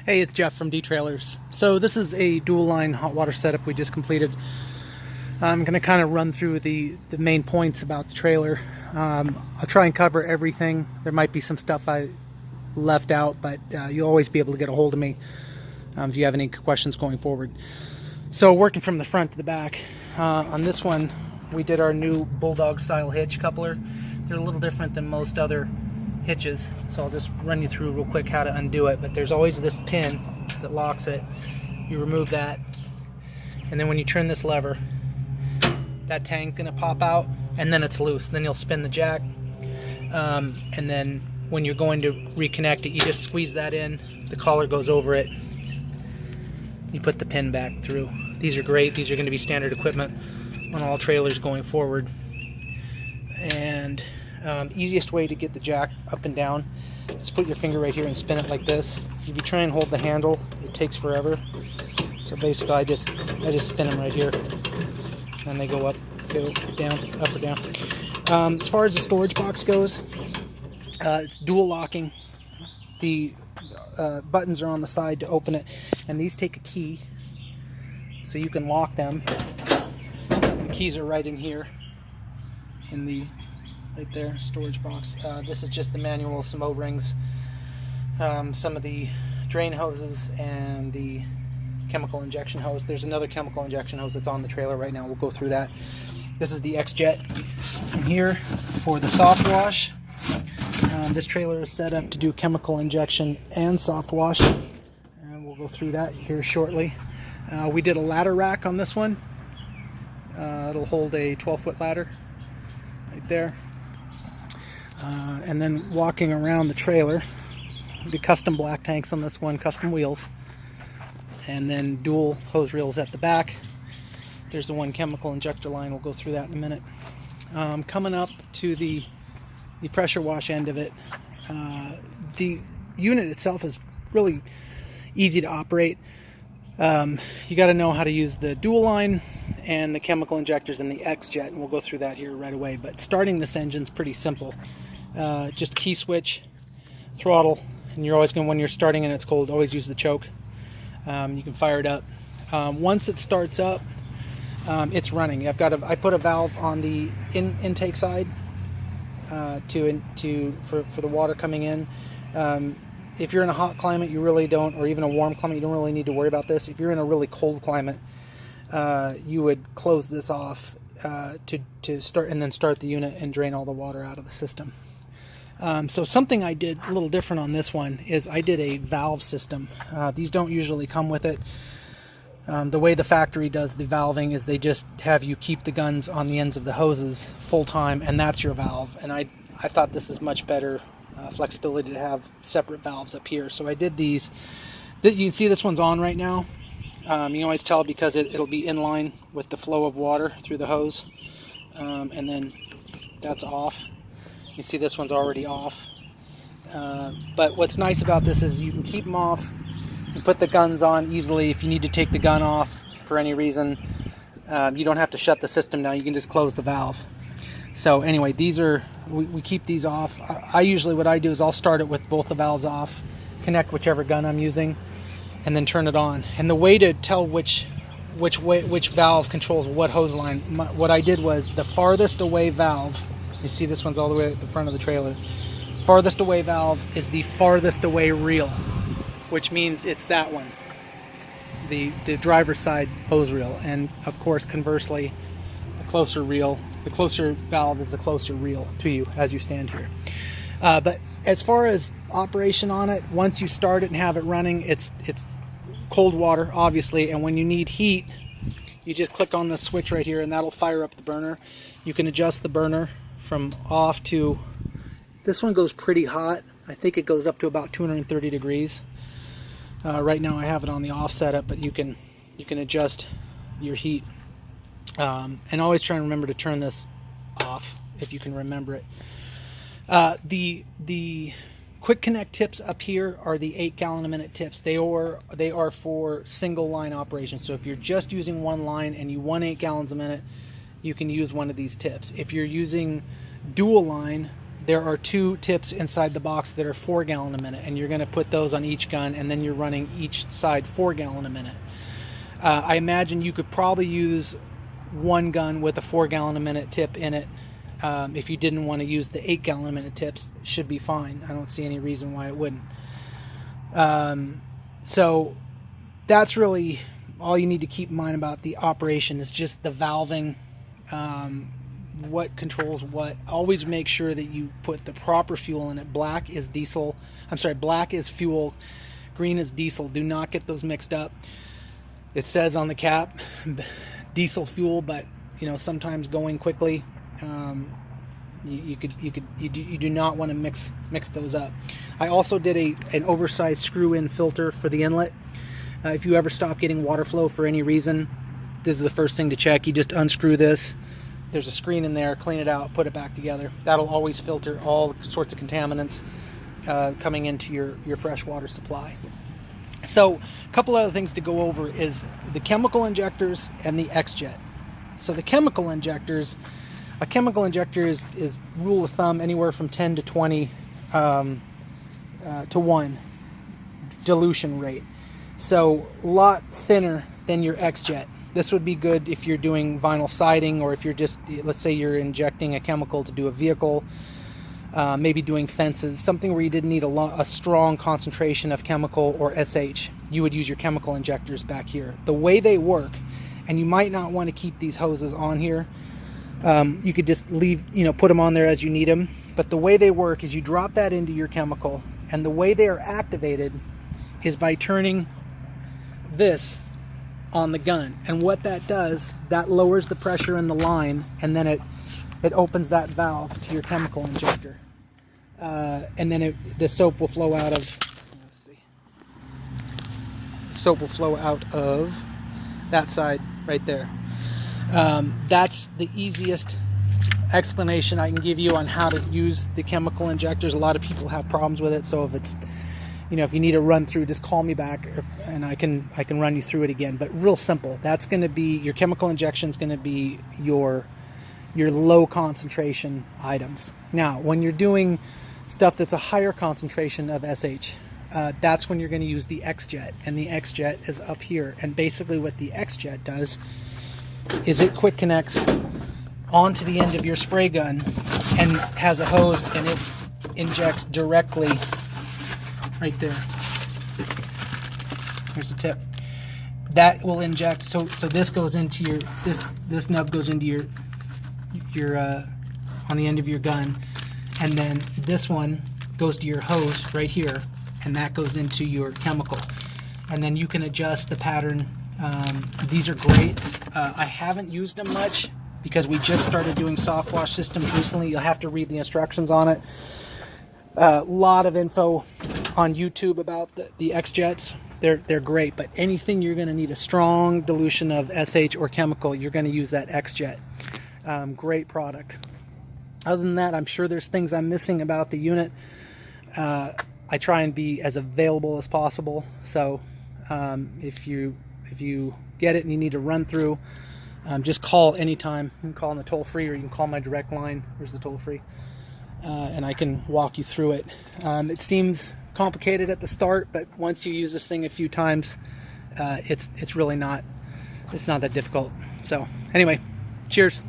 Hey, it's Jeff from Detrailers. So this is a dual line hot water setup we just completed. I'm going to kind of run through the main points about the trailer. I'll try and cover everything. There might be some stuff I left out, but you'll always be able to get a hold of me if you have any questions going forward. So working from the front to the back, on this one we did our new Bulldog style hitch coupler. They're a little different than most other hitches, so I'll just run you through real quick how to undo it. But there's always this pin that locks it. You remove that, and then when you turn this lever, that tank's gonna pop out, and then it's loose. Then you'll spin the jack, and then when you're going to reconnect it, you just squeeze that in, the collar goes over it, you put the pin back through. These are great. These are going to be standard equipment on all trailers going forward. And easiest way to get the jack up and down is put your finger right here and spin it like this. If you try and hold the handle, it takes forever. So basically I just spin them right here, and they go up, go down, up or down. As far as the storage box goes, it's dual locking. The buttons are on the side to open it, and these take a key so you can lock them. The keys are right in here in the right there storage box. This is just the manual, some O-rings, some of the drain hoses, and the chemical injection hose. There's another chemical injection hose that's on the trailer right now. We'll go through that. This is the X-Jet in here for the soft wash. This trailer is set up to do chemical injection and soft wash, and we'll go through that here shortly. We did a ladder rack on this one. It'll hold a 12-foot ladder right there. And then walking around the trailer, we did custom black tanks on this one, custom wheels, and then dual hose reels at the back. There's the one chemical injector line. We'll go through that in a minute. Coming up to the pressure wash end of it, the unit itself is really easy to operate. You got to know how to use the dual line and the chemical injectors in the X-Jet, and we'll go through that here right away. But starting this engine's pretty simple. Just key switch, throttle, and you're always going, when you're starting and it's cold, always use the choke. You can fire it up. Once it starts up, it's running. I put a valve on the intake side for the water coming in. If you're in a hot climate, you really don't, or even a warm climate, you don't really need to worry about this. If you're in a really cold climate, you would close this off to start, and then start the unit and drain all the water out of the system. So something I did a little different on this one is I did a valve system. These don't usually come with it. The way the factory does the valving is they just have you keep the guns on the ends of the hoses full time, and that's your valve. And I thought this is much better flexibility to have separate valves up here. So I did these. You can see this one's on right now. You can always tell because it'll be in line with the flow of water through the hose. And then that's off. You can see this one's already off. But what's nice about this is you can keep them off. You put the guns on easily. If you need to take the gun off for any reason, you don't have to shut the system down. You can just close the valve. So anyway, these are, we keep these off. I usually, what I do is I'll start it with both the valves off, connect whichever gun I'm using, and then turn it on. And the way to tell which valve controls what hose line, what I did was the farthest away valve, you see this one's all the way at the front of the trailer, farthest away valve is the farthest away reel, which means it's that one, the driver's side hose reel. And of course, conversely, the closer valve is the closer reel to you as you stand here. But as far as operation on it, once you start it and have it running, it's cold water, obviously, and when you need heat, you just click on the switch right here, and that'll fire up the burner. You can adjust the burner from off to, this one goes pretty hot. I think it goes up to about 230 degrees. Right now I have it on the off setup, but you can adjust your heat. And always try and remember to turn this off if you can remember it. The quick connect tips up here are the 8 gallon a minute tips. They are for single line operations. So if you're just using one line and you want 8 gallons a minute, you can use one of these tips. If you're using dual line, there are 2 tips inside the box that are 4 gallon a minute, and you're going to put those on each gun, and then you're running each side 4 gallon a minute. I imagine you could probably use one gun with a 4 gallon a minute tip in it. If you didn't want to use the 8 gallon a minute tips, should be fine. I don't see any reason why it wouldn't. So that's really all you need to keep in mind about the operation, is just the valving, what controls what. Always make sure that you put the proper fuel in it. Black is diesel. Black is fuel. Green is diesel. Do not get those mixed up. It says on the cap, diesel fuel, but sometimes going quickly, you do not want to mix those up. I also did an oversized screw-in filter for the inlet. If you ever stop getting water flow for any reason, this is the first thing to check. You just unscrew this. There's a screen in there. Clean it out. Put it back together. That'll always filter all sorts of contaminants coming into your fresh water supply. So a couple other things to go over is the chemical injectors and the X-Jet. So the chemical injectors, a chemical injector is rule of thumb anywhere from 10 to 20 to 1 dilution rate. So a lot thinner than your X-Jet. This would be good if you're doing vinyl siding, or if you're just, let's say you're injecting a chemical to do a vehicle, maybe doing fences, something where you didn't need a strong concentration of chemical or SH. You would use your chemical injectors back here. The way they work, and you might not want to keep these hoses on here. You could just leave, put them on there as you need them. But the way they work is you drop that into your chemical, and the way they are activated is by turning this on the gun. And what that does, that lowers the pressure in the line, and then it opens that valve to your chemical injector. And then the soap will flow out of, let's see, soap will flow out of that side right there. That's the easiest explanation I can give you on how to use the chemical injectors. A lot of people have problems with it, so if it's, if you need a run through, just call me back and I can run you through it again. But real simple. That's going to be your chemical injection, is going to be your low concentration items. Now, when you're doing stuff that's a higher concentration of SH, that's when you're going to use the X-Jet, and the X-Jet is up here. And basically what the X-Jet does is it quick connects onto the end of your spray gun and has a hose, and it injects directly right there. Here's the tip. That will inject, so this goes into your, this nub goes into your on the end of your gun, and then this one goes to your hose right here, and that goes into your chemical, and then you can adjust the pattern. These are great. I haven't used them much because we just started doing soft wash systems recently. You'll have to read the instructions on it. A lot of info on YouTube about the X-Jets. They're great, but anything you're going to need a strong dilution of SH or chemical, you're going to use that X-Jet. Great product. Other than that, I'm sure there's things I'm missing about the unit. I try and be as available as possible. So if you get it and you need to run through, just call anytime. You can call on the toll-free, or you can call my direct line. Here's the toll-free. And I can walk you through it. It seems complicated at the start, but once you use this thing a few times, it's really not. It's not that difficult. So anyway, cheers.